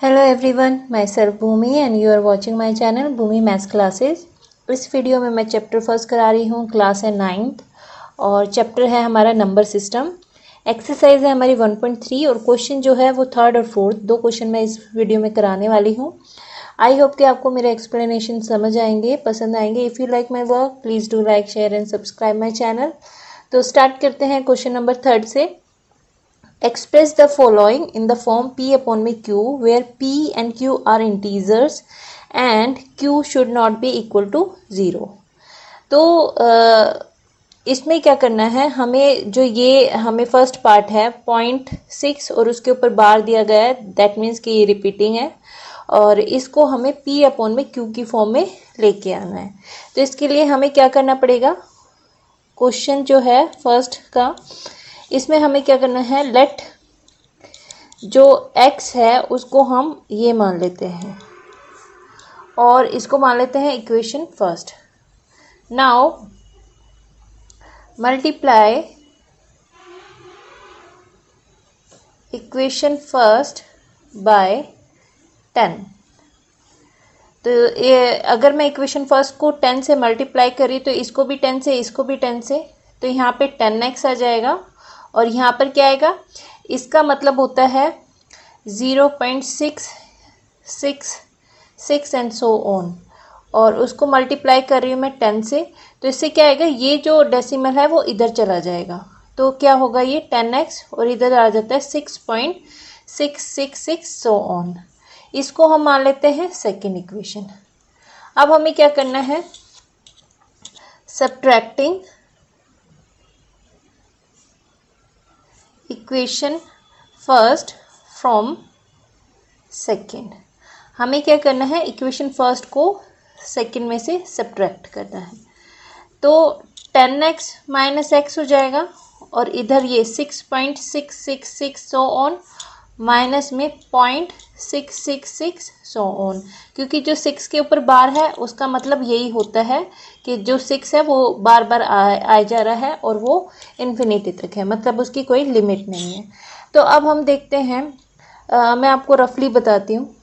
Hello everyone, myself Bhumi and you are watching my channel Bhumi maths classes. इस video में मैं chapter first करा रही हूँ, क्लास है 9th और चैप्टर है हमारा नंबर सिस्टम। एक्सरसाइज है हमारी 1.3 और क्वेश्चन जो है वो थर्ड और फोर्थ दो क्वेश्चन मैं इस वीडियो में कराने वाली हूँ। आई होप कि आपको मेरे एक्सप्लेनेशन समझ आएंगे, पसंद आएंगे। If you like my work please do like, share and subscribe my channel. तो स्टार्ट करते हैं क्वेश्चन नंबर थर्ड से। Express the following in the form P upon में Q, where P and Q are integers and Q should not be equal to 0। तो इसमें क्या करना है, हमें जो ये हमें फर्स्ट पार्ट है 0.6 और उसके ऊपर बार दिया गया है, दैट मीन्स कि ये रिपीटिंग है और इसको हमें P अपॉन में Q की फॉर्म में लेके आना है। तो इसके लिए हमें क्या करना पड़ेगा, क्वेश्चन जो है फर्स्ट का, इसमें हमें क्या करना है, लेट जो x है उसको हम ये मान लेते हैं और इसको मान लेते हैं equation first. Now multiply equation first by 10। तो ये अगर मैं इक्वेशन फर्स्ट को 10 से मल्टीप्लाई करी तो इसको भी 10 से, इसको भी 10 से, तो यहाँ पे 10x आ जाएगा और यहाँ पर क्या आएगा, इसका मतलब होता है 0.666 एंड सो ऑन, और उसको मल्टीप्लाई कर रही हूँ मैं 10 से, तो इससे क्या आएगा, ये जो डेसिमल है वो इधर चला जाएगा। तो क्या होगा, ये 10x और इधर आ जाता है 6.666 सो ऑन। इसको हम मान लेते हैं सेकेंड इक्वेशन। अब हमें क्या करना है, subtracting equation first from second. हमें क्या करना है, इक्वेशन फर्स्ट को सेकेंड में से सब्ट्रैक्ट करना है। तो 10x माइनस एक्स हो जाएगा और इधर ये 6.666 सो ऑन माइनस में 0.666 सो ऑन, क्योंकि जो 6 के ऊपर बार है उसका मतलब यही होता है कि जो 6 है वो बार बार आ जा रहा है और वो इन्फिनिटी तक है, मतलब उसकी कोई लिमिट नहीं है। तो अब हम देखते हैं, मैं आपको रफली बताती हूँ।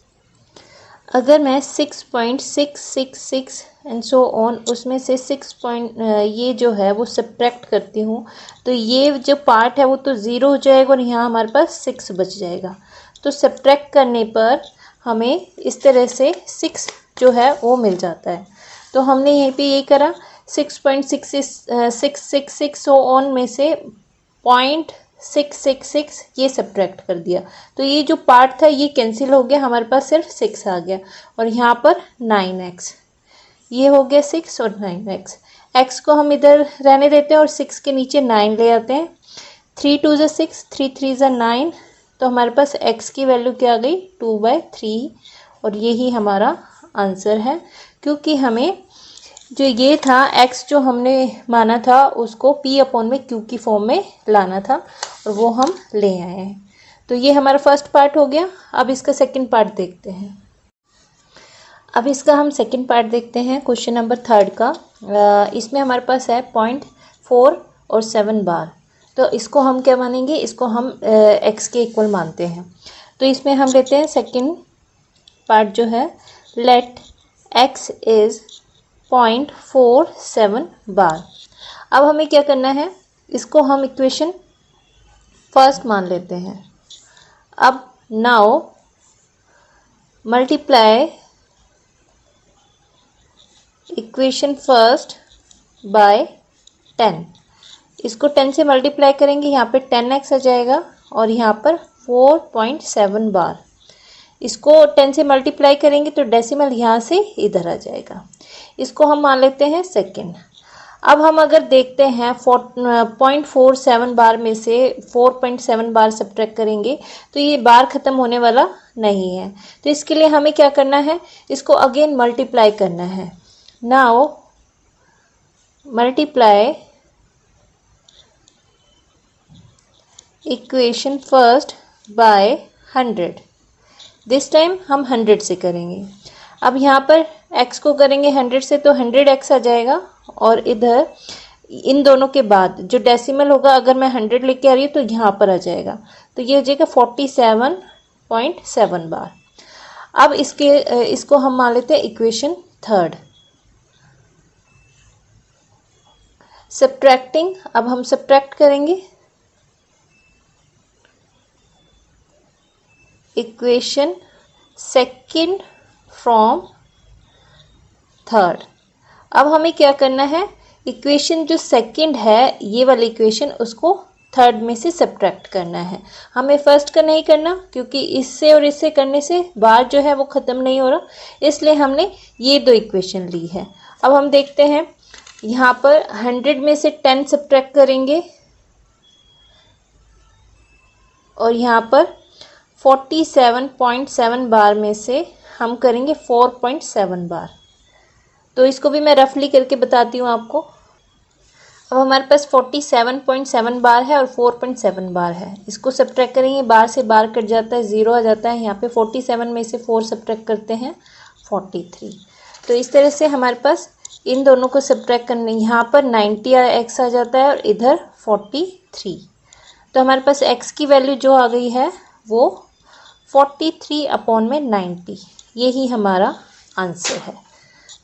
अगर मैं 6.666 एंड सो ऑन उसमें से 6 ये जो है वो सब्ट्रैक्ट करती हूँ तो ये जो पार्ट है वो तो 0 हो जाएगा और यहाँ हमारे पास 6 बच जाएगा। तो सब्ट्रैक्ट करने पर हमें इस तरह से 6 जो है वो मिल जाता है। तो हमने यहीं पे ये करा, 6.666 सो ऑन में से 0.666 ये सब्ट्रैक्ट कर दिया, तो ये जो पार्ट था ये कैंसिल हो गया, हमारे पास सिर्फ 6 आ गया और यहाँ पर 9x, ये हो गया 6 और 9x। x को हम इधर रहने देते हैं और 6 के नीचे 9 ले आते हैं। 3 2 ज़ा 6, 3 3 ज़ा 9, तो हमारे पास x की वैल्यू क्या आ गई, 2/3, और यही हमारा आंसर है, क्योंकि हमें जो ये था x जो हमने माना था उसको p अपॉन में q की फॉर्म में लाना था और वो हम ले आए हैं। तो ये हमारा फर्स्ट पार्ट हो गया। अब इसका सेकंड पार्ट देखते हैं। अब इसका हम सेकंड पार्ट देखते हैं क्वेश्चन नंबर थर्ड का। इसमें हमारे पास है 0.4 और 7 बार। तो इसको हम क्या मानेंगे, इसको हम x के इक्वल मानते हैं। तो इसमें हम लेते हैं सेकंड पार्ट जो है, लेट x इज़ 0.47 बार। अब हमें क्या करना है, इसको हम इक्वेशन फर्स्ट मान लेते हैं। अब now multiply equation first by 10। इसको 10 से मल्टीप्लाई करेंगे, यहाँ पे 10x आ जाएगा और यहाँ पर 4.7 बार। इसको 10 से मल्टीप्लाई करेंगे तो डेसिमल यहाँ से इधर आ जाएगा। इसको हम मान लेते हैं सेकेंड। अब हम अगर देखते हैं 0.47 बार में से 4.7 बार सब्ट्रैक्ट करेंगे तो ये बार ख़त्म होने वाला नहीं है। तो इसके लिए हमें क्या करना है, इसको अगेन मल्टीप्लाई करना है। Now multiply equation first by 100। This time हम 100 से करेंगे। अब यहाँ पर x को करेंगे 100 से तो 100x आ जाएगा और इधर इन दोनों के बाद जो डेसिमल होगा, अगर मैं 100 लेके आ रही हूँ तो यहाँ पर आ जाएगा, तो ये हो जाएगा 47.7 बार। अब इसको हम मान लेते हैं इक्वेशन थर्ड। सब्ट्रैक्टिंग, अब हम सब्ट्रैक्ट करेंगे इक्वेशन सेकंड फ्रॉम थर्ड। अब हमें क्या करना है, इक्वेशन जो सेकंड है ये वाली इक्वेशन, उसको थर्ड में से सब्ट्रैक्ट करना है। हमें फर्स्ट का नहीं करना, क्योंकि इससे और इससे करने से बार जो है वो ख़त्म नहीं हो रहा, इसलिए हमने ये दो इक्वेशन ली है। अब हम देखते हैं, यहाँ पर 100 में से 10 सब्ट्रैक्ट करेंगे और यहाँ पर 47.7 बार में से हम करेंगे 4.7 बार। तो इसको भी मैं रफली करके बताती हूँ आपको। अब हमारे पास 47.7 बार है और 4.7 बार है। इसको सब्ट्रैक्ट करेंगे, बार से बार कट जाता है, 0 आ जाता है। यहाँ पे 47 में से 4 सब्ट्रैक्ट करते हैं 43। तो इस तरह से हमारे पास इन दोनों को सब्ट्रैक्ट करने, यहाँ पर 90 x आ जाता है और इधर 43। तो हमारे पास x की वैल्यू जो आ गई है वो 43/90, यही हमारा आंसर है।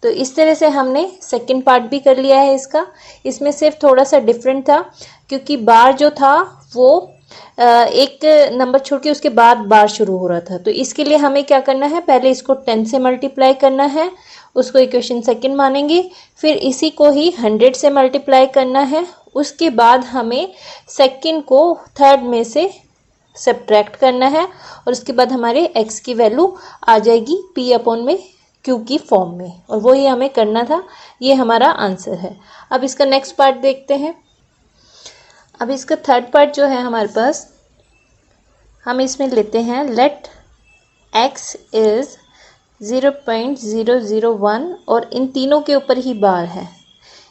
तो इस तरह से हमने सेकंड पार्ट भी कर लिया है इसका। इसमें सिर्फ थोड़ा सा डिफरेंट था, क्योंकि बार जो था वो एक नंबर छोड़ के उसके बाद बार शुरू हो रहा था। तो इसके लिए हमें क्या करना है, पहले इसको 10 से मल्टीप्लाई करना है, उसको इक्वेशन सेकंड मानेंगे, फिर इसी को ही 100 से मल्टीप्लाई करना है, उसके बाद हमें सेकंड को थर्ड में से सब्ट्रैक्ट करना है और उसके बाद हमारे x की वैल्यू आ जाएगी P/Q की फॉर्म में, और वही हमें करना था। ये हमारा आंसर है। अब इसका नेक्स्ट पार्ट देखते हैं। अब इसका थर्ड पार्ट जो है हमारे पास, हम इसमें लेते हैं लेट x इज़ 0.001 और इन तीनों के ऊपर ही बार है,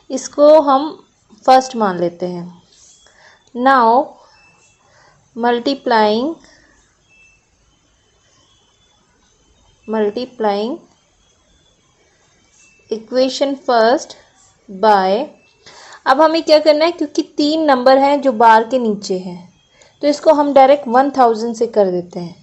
इसको हम फर्स्ट मान लेते हैं। Now multiplying equation first by, अब हमें क्या करना है, क्योंकि 3 नंबर हैं जो बार के नीचे हैं, तो इसको हम डायरेक्ट 1000 से कर देते हैं,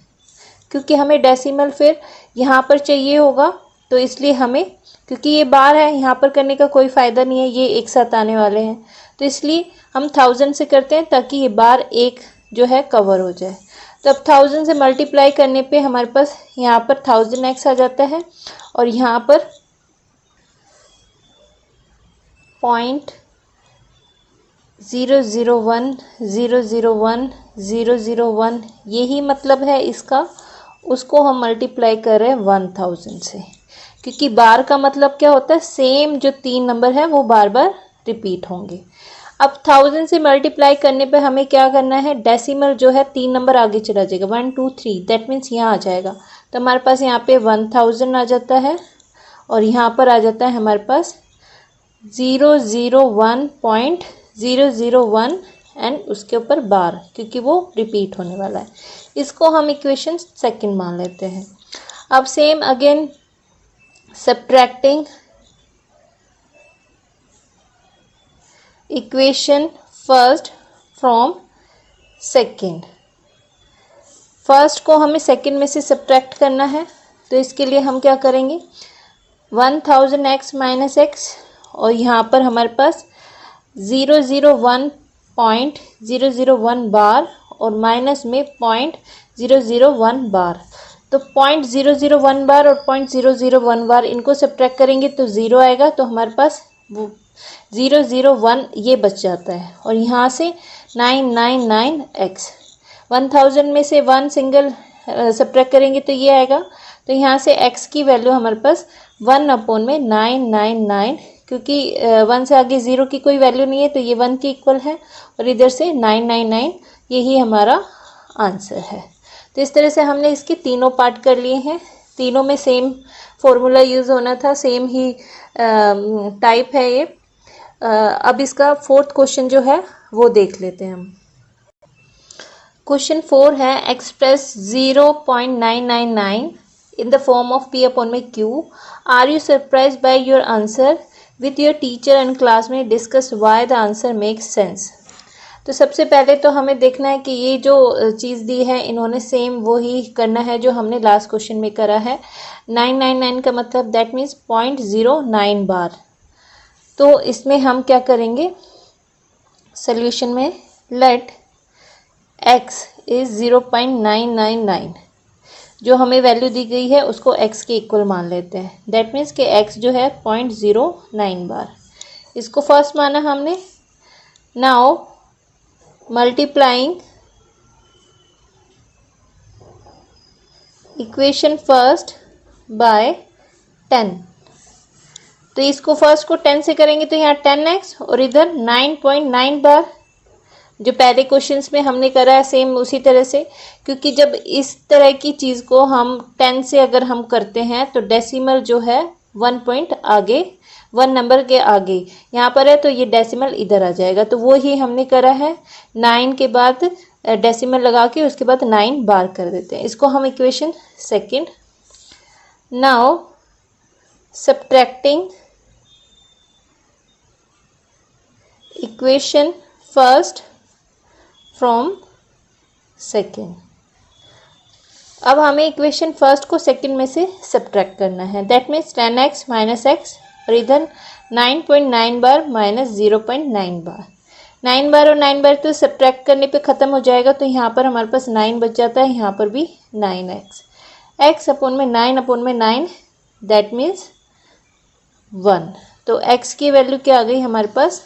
क्योंकि हमें डेसिमल फिर यहाँ पर चाहिए होगा। तो इसलिए हमें, क्योंकि ये बार है, यहाँ पर करने का कोई फ़ायदा नहीं है, ये एक साथ आने वाले हैं, तो इसलिए हम 1000 से करते हैं ताकि ये बार एक जो है कवर हो जाए। तो अब 1000 से मल्टीप्लाई करने पे हमारे पास यहाँ पर 1000x आ जाता है और यहाँ पर 0.001001 यही मतलब है इसका, उसको हम मल्टीप्लाई कर रहे हैं 1000 से, क्योंकि बार का मतलब क्या होता है, सेम जो 3 नंबर है वो बार बार रिपीट होंगे। अब 1000 से मल्टीप्लाई करने पे हमें क्या करना है, डेसिमल जो है 3 नंबर आगे चला जाएगा, 1 2 3, दैट मीन्स यहाँ आ जाएगा। तो हमारे पास यहाँ पे 1000 आ जाता है और यहाँ पर आ जाता है हमारे पास 001.001 एंड उसके ऊपर बार, क्योंकि वो रिपीट होने वाला है। इसको हम इक्वेशन सेकंड मान लेते हैं। अब same again subtracting equation first from second. First को हमें सेकंड में से सब्ट्रैक्ट करना है, तो इसके लिए हम क्या करेंगे, 1000x माइनस x और यहाँ पर हमारे पास 001.001 बार और माइनस में 0.001 बार। तो 0.001 बार और 0.001 बार इनको सब्ट्रैक्ट करेंगे तो 0 आएगा, तो हमारे पास वो 001 ये बच जाता है। और यहाँ से 999x, 1000 में से 1 सिंगल सब्ट्रैक्ट करेंगे तो ये आएगा। तो यहाँ से x की वैल्यू हमारे पास 1/999, क्योंकि 1 से आगे 0 की कोई वैल्यू नहीं है तो ये 1 के इक्वल है, और इधर से 999, यही हमारा आंसर है। तो इस तरह से हमने इसके तीनों पार्ट कर लिए हैं। तीनों में सेम फॉर्मूला यूज़ होना था, सेम ही टाइप है ये। अब इसका फोर्थ क्वेश्चन जो है वो देख लेते हैं हम। क्वेश्चन 4 है, express 0.999 in the form of P/Q. Are you surprised by your answer? With your teacher and classmate discuss why the answer makes sense. तो सबसे पहले तो हमें देखना है कि ये जो चीज़ दी है इन्होंने सेम वो ही करना है जो हमने लास्ट क्वेश्चन में करा है। 999 का मतलब दैट मीन्स 0.09 बार। तो इसमें हम क्या करेंगे, सोल्यूशन में लेट x इज 0.999, जो हमें वैल्यू दी गई है उसको x के इक्वल मान लेते हैं। दैट मीन्स कि x जो है 0.09 बार, इसको फर्स्ट माना हमने। Now multiplying equation first by 10, तो इसको फर्स्ट को 10 से करेंगे तो यहाँ 10x और इधर 9.9 बार, जो पहले क्वेश्चंस में हमने करा है सेम उसी तरह से। क्योंकि जब इस तरह की चीज़ को हम 10 से अगर हम करते हैं तो डेसिमल जो है 1 पॉइंट आगे, 1 नंबर के आगे यहाँ पर है, तो ये डेसिमल इधर आ जाएगा। तो वो ही हमने करा है, 9 के बाद डेसिमल लगा के उसके बाद 9 बार कर देते हैं। इसको हम equation second. Now subtracting equation first from second. अब हमें इक्वेशन फर्स्ट को सेकेंड में से सब्ट्रैक्ट करना है। That means 10x minus x और इधर 9.9 बार माइनस 0.9 बार। 9 बार और 9 बार तो सब्ट्रैक्ट करने पे ख़त्म हो जाएगा, तो यहाँ पर हमारे पास 9 बच जाता है, यहाँ पर भी 9x, x अपोन में 9 अपोन में 9 दैट मीन्स 1। तो x की वैल्यू क्या आ गई हमारे पास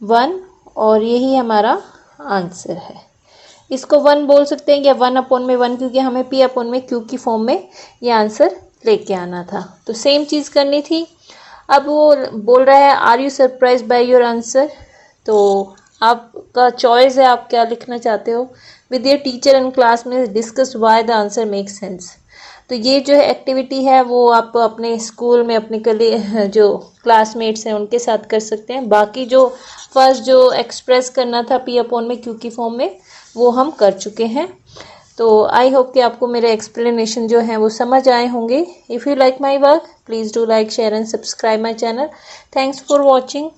1, और यही हमारा आंसर है। इसको 1 बोल सकते हैं या 1 अपोन में 1, क्योंकि हमें p अपोन में q की फॉर्म में ये आंसर लेके आना था। तो सेम चीज़ करनी थी। अब वो बोल रहा है are you surprise by your answer, तो आपका चॉइस है आप क्या लिखना चाहते हो। With your teacher in class में discuss why the answer make sense. तो ये जो है एक्टिविटी है वो आप अपने स्कूल में अपने जो क्लासमेट्स हैं उनके साथ कर सकते हैं। बाकी जो फर्स्ट जो एक्सप्रेस करना था p अपोन में q की फॉर्म में वो हम कर चुके हैं। तो आई होप कि आपको मेरे एक्सप्लेनेशन जो है वो समझ आए होंगे। If you like my work please do like share and subscribe my channel. Thanks for watching.